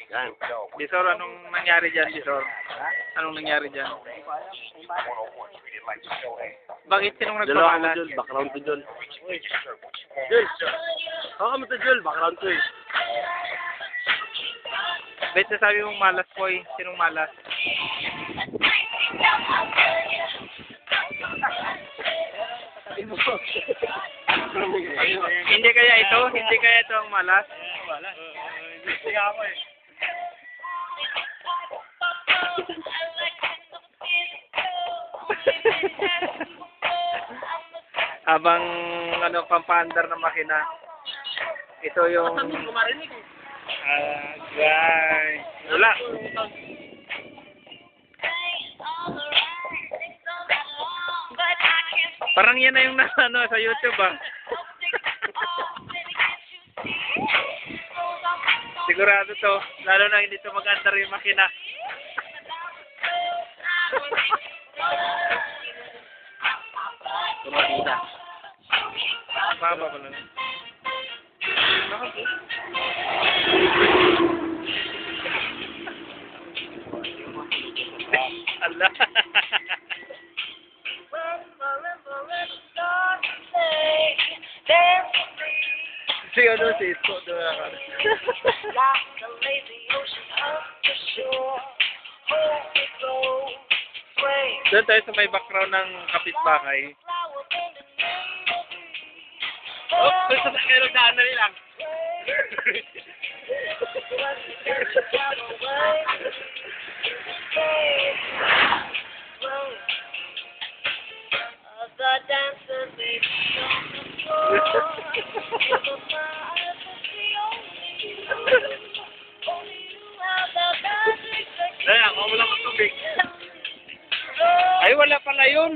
Yan. Bisor, anong nangyari dyan, Bisor? Anong nangyari dyan? Bakit sinong Dalawa nagpamalas? mo, Jul. Background to, Jul. Jul! Baka mo to, Jul. Background to, eh. Bet sabi mong malas, boy. Sinong malas? Hindi kaya ito? Hindi kaya ito ang malas? Hindi nga ako, eh. Habang ano pampaandar ng makina. Ito yung guys. Wala. Parang yan na yung ano sa YouTube ah. Sigurado to, lalo na hindi to mag-andar yung makina. Tumatida. Baba pa lang. Allah. Si ano si Isko doon ako. Doon tayo sa may background ng kapitbahay. Oh, gusto na kayo nagdaan na lang. Daya, ako mo lang ang tubig. Ay, wala pala yun.